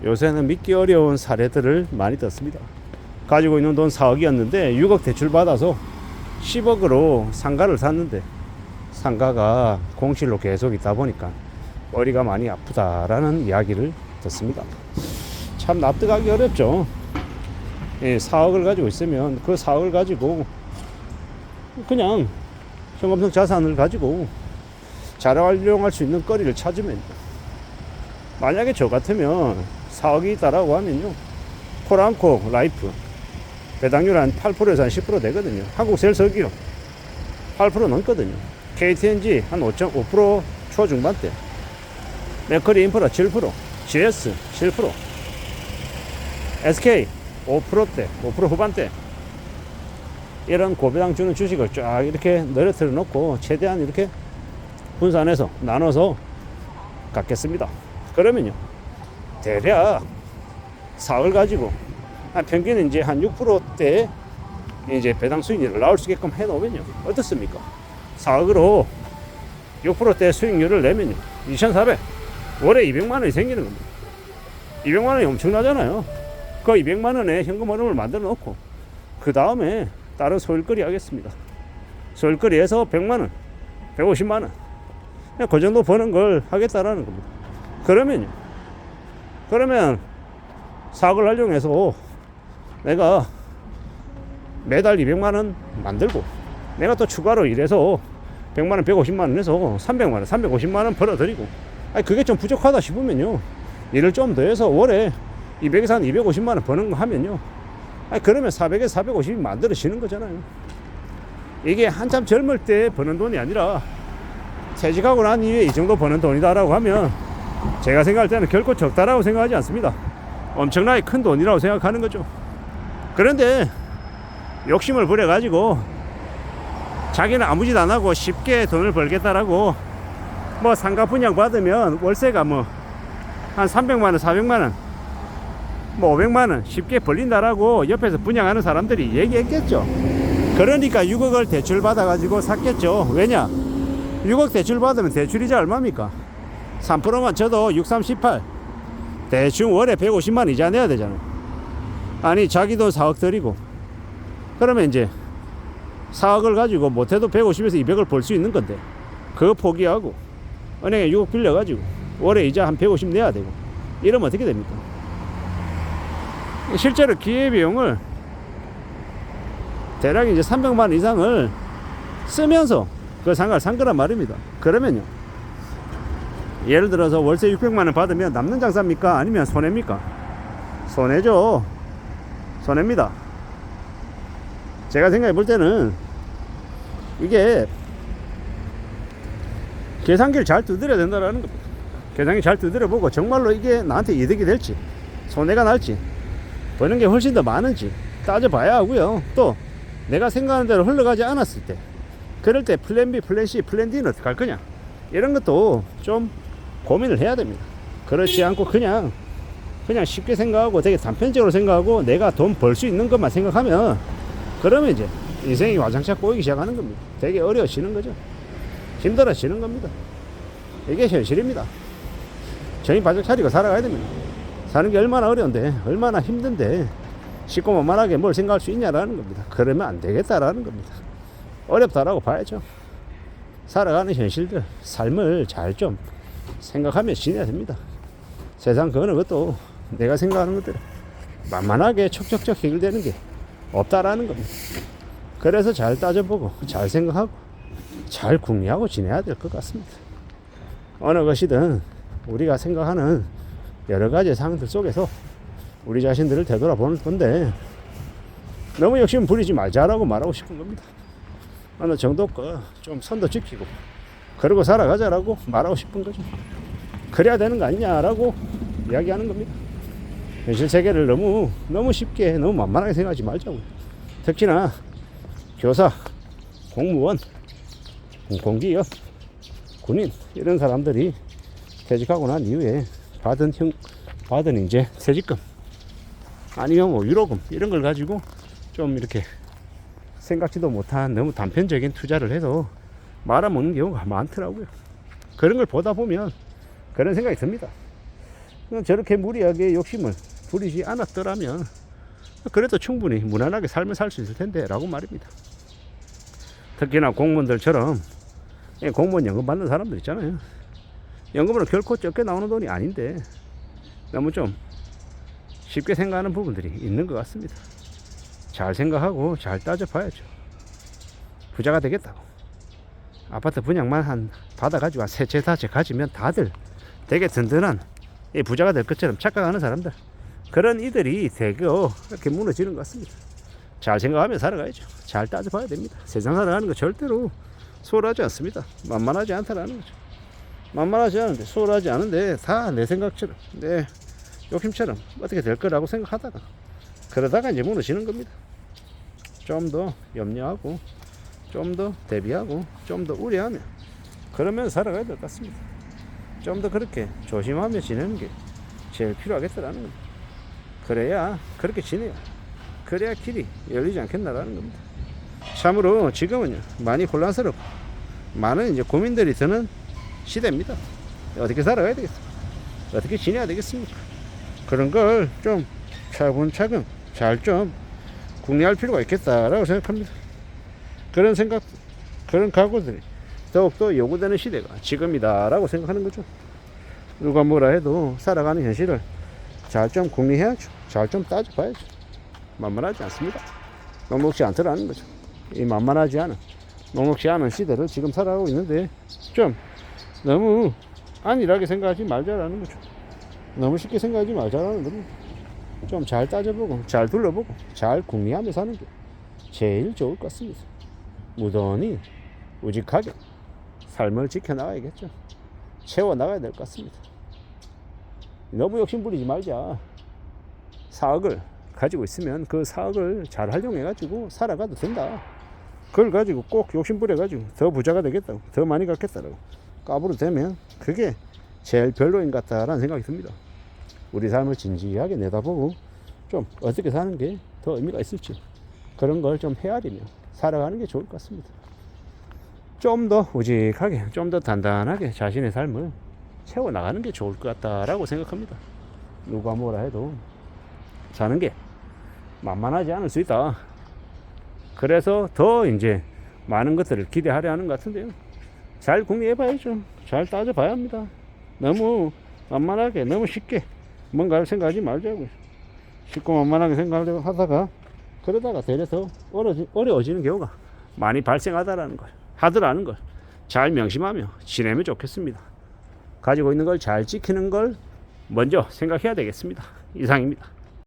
요새는 믿기 어려운 사례들을 많이 떴습니다. 가지고 있는 돈 4억이었는데 6억 대출 받아서 10억으로 상가를 샀는데 상가가 공실로 계속 있다 보니까 머리가 많이 아프다라는 이야기를 듣습니다. 참 납득하기 어렵죠. 4억을 가지고 있으면 그 4억을 가지고 그냥 현금성 자산을 가지고 잘 활용할 수 있는 거리를 찾으면, 만약에 저 같으면 4억이 있다라고 하면요, 포란코 라이프 배당률 한 8%에서 한 10% 되거든요. 한국셀석유 8% 넘거든요. KTNG 한 5.5% 초중반대, 맥커리 인프라 7%, GS 7%, SK 5%대, 5% 후반대, 이런 고배당 주는 주식을 쫙 이렇게 늘어뜨려 놓고 최대한 이렇게 분산해서 나눠서 갖겠습니다. 그러면요, 대략 4을 가지고 한 평균 이제 한 6%대 이제 배당 수익률을 나올 수 있게끔 해 놓으면요, 어떻습니까? 4억으로 6%대 수익률을 내면요, 2,400, 월에 200만 원이 생기는 겁니다. 200만 원이 엄청나잖아요. 그 200만 원에 현금 흐름을 만들어 놓고 그 다음에 다른 소일거리 하겠습니다. 소일거리에서 100만 원, 150만 원, 그냥 그 정도 버는 걸 하겠다라는 겁니다. 그러면 4억을 활용해서 내가 매달 200만 원 만들고, 내가 또 추가로 일해서 100만 원, 150만 원 해서 300만 원, 350만 원 벌어들이고, 그게 좀 부족하다 싶으면요, 일을 좀 더 해서 월에 200에서 한 250만 원 버는 거 하면요, 그러면 400에서 450이 만들어지는 거잖아요. 이게 한참 젊을 때 버는 돈이 아니라 퇴직하고 난 이후에 이 정도 버는 돈이다라고 하면 제가 생각할 때는 결코 적다라고 생각하지 않습니다. 엄청나게 큰 돈이라고 생각하는 거죠. 그런데 욕심을 부려가지고 자기는 아무 짓 안 하고 쉽게 돈을 벌겠다라고 뭐 상가 분양 받으면 월세가 뭐 한 300만 원, 400만 원, 뭐 500만 원 쉽게 벌린다라고 옆에서 분양하는 사람들이 얘기했겠죠. 그러니까 6억을 대출 받아가지고 샀겠죠. 왜냐? 6억 대출 받으면 대출이자 얼마입니까? 3%만 쳐도 6, 3, 18, 대충 월에 150만 이자 내야 되잖아요. 아니, 자기 돈 4억 들이고, 그러면 이제 4억을 가지고 못해도 150에서 200을 벌 수 있는 건데, 그거 포기하고 은행에 6억 빌려가지고 월에 이자 한 150 내야 되고, 이러면 어떻게 됩니까? 실제로 기회비용을 대략 이제 300만 원 이상을 쓰면서 그 상가를 산 거란 말입니다. 그러면요, 예를 들어서 월세 600만 원 받으면 남는 장사입니까? 아니면 손해입니까? 손해죠. 손해입니다. 제가 생각해 볼 때는 이게 계산기를 잘 두드려야 된다는 겁니다. 계산기 잘 두드려 보고 정말로 이게 나한테 이득이 될지, 손해가 날지, 버는 게 훨씬 더 많은지 따져봐야 하고요. 또 내가 생각하는 대로 흘러가지 않았을 때, 그럴 때 플랜 B, 플랜 C, 플랜 D는 어떻게 할 거냐, 이런 것도 좀 고민을 해야 됩니다. 그렇지 않고 그냥 쉽게 생각하고 되게 단편적으로 생각하고 내가 돈 벌 수 있는 것만 생각하면, 그러면 이제 인생이 와장창 꼬이기 시작하는 겁니다. 되게 어려워지는 거죠. 힘들어지는 겁니다. 이게 현실입니다. 정신 바짝 차리고 살아가야 됩니다. 사는 게 얼마나 어려운데, 얼마나 힘든데 쉽고만만하게 뭘 생각할 수 있냐라는 겁니다. 그러면 안 되겠다라는 겁니다. 어렵다라고 봐야죠. 살아가는 현실들, 삶을 잘 좀 생각하며 지내야 됩니다. 세상 그 어느 것도 내가 생각하는 것들 만만하게 척척척 해결되는 게 없다라는 겁니다. 그래서 잘 따져보고 잘 생각하고 잘 궁리하고 지내야 될 것 같습니다. 어느 것이든 우리가 생각하는 여러 가지 상황들 속에서 우리 자신들을 되돌아보는 건데, 너무 욕심 부리지 말자라고 말하고 싶은 겁니다. 어느 정도 좀 선도 지키고 그러고 살아가자라고 말하고 싶은 거죠. 그래야 되는 거 아니냐라고 이야기하는 겁니다. 현실 세계를 너무 쉽게, 너무 만만하게 생각하지 말자고요. 특히나 교사, 공무원, 공기업, 군인, 이런 사람들이 퇴직하고 난 이후에 받은 이제 퇴직금, 아니면 뭐 위로금, 이런 걸 가지고 좀 이렇게 생각지도 못한 너무 단편적인 투자를 해서 말아먹는 경우가 많더라고요. 그런 걸 보다 보면 그런 생각이 듭니다. 저렇게 무리하게 욕심을 부리지 않았더라면 그래도 충분히 무난하게 삶을 살 수 있을 텐데 라고 말입니다. 특히나 공무원들처럼 공무원 연금 받는 사람들 있잖아요. 연금으로 결코 적게 나오는 돈이 아닌데 너무 좀 쉽게 생각하는 부분들이 있는 것 같습니다. 잘 생각하고 잘 따져봐야죠. 부자가 되겠다고 아파트 분양만 받아가지고 세 채 다 채 가지면 다들 되게 든든한 부자가 될 것처럼 착각하는 사람들, 그런 이들이 되게 이렇게 무너지는 것 같습니다. 잘 생각하며 살아가야죠. 잘 따져봐야 됩니다. 세상 살아가는 거 절대로 소홀하지 않습니다. 만만하지 않다라는 거죠. 만만하지 않은데, 소홀하지 않은데 다 내 생각처럼 내 욕심처럼 어떻게 될 거라고 생각하다가 그러다가 이제 무너지는 겁니다. 좀 더 염려하고 좀 더 대비하고 좀 더 우려하며 그러면 살아가야 될 것 같습니다. 좀 더 그렇게 조심하며 지내는 게 제일 필요하겠다라는 겁니다. 그래야 그렇게 지내야 그래야 길이 열리지 않겠나라는 겁니다. 참으로 지금은요 많이 혼란스럽고 많은 이제 고민들이 드는 시대입니다. 어떻게 살아가야 되겠습니까? 어떻게 지내야 되겠습니까? 그런 걸 좀 차근차근 잘 좀 궁리할 필요가 있겠다라고 생각합니다. 그런 생각, 그런 각오들이 더욱더 요구되는 시대가 지금이다라고 생각하는 거죠. 누가 뭐라 해도 살아가는 현실을 잘 좀 궁리해야죠. 잘 좀 따져봐야죠. 만만하지 않습니다. 녹록지 않더라는 거죠. 이 만만하지 않은, 녹록지 않은 시대를 지금 살아가고 있는데 좀 너무 안일하게 생각하지 말자라는 거죠. 너무 쉽게 생각하지 말자라는 겁니다. 좀 잘 따져보고 잘 둘러보고 잘 궁리하며 사는 게 제일 좋을 것 같습니다. 무던히 우직하게 삶을 지켜나가야겠죠. 채워나가야 될 것 같습니다. 너무 욕심부리지 말자. 4억을 가지고 있으면 그 4억을 잘 활용해가지고 살아가도 된다. 그걸 가지고 꼭 욕심부려가지고 더 부자가 되겠다고, 더 많이 갖겠다라고 까부르되면 그게 제일 별로인 것 같다라는 생각이 듭니다. 우리 삶을 진지하게 내다보고 좀 어떻게 사는 게 더 의미가 있을지 그런 걸 좀 헤아리며 살아가는 게 좋을 것 같습니다. 좀 더 우직하게, 좀 더 단단하게 자신의 삶을 채워나가는 게 좋을 것 같다라고 생각합니다. 누가 뭐라 해도 사는 게 만만하지 않을 수 있다. 그래서 더 이제 많은 것들을 기대하려 하는 것 같은데요. 잘 궁리해봐야죠. 잘 따져봐야 합니다. 너무 만만하게, 너무 쉽게 뭔가를 생각하지 말자고요. 쉽고 만만하게 생각하려고 하다가 그러다가 되려 더 어려워지는 경우가 많이 발생하더라는 걸, 하더라는 걸 잘 명심하며 지내면 좋겠습니다. 가지고 있는 걸 잘 지키는 걸 먼저 생각해야 되겠습니다. 이상입니다.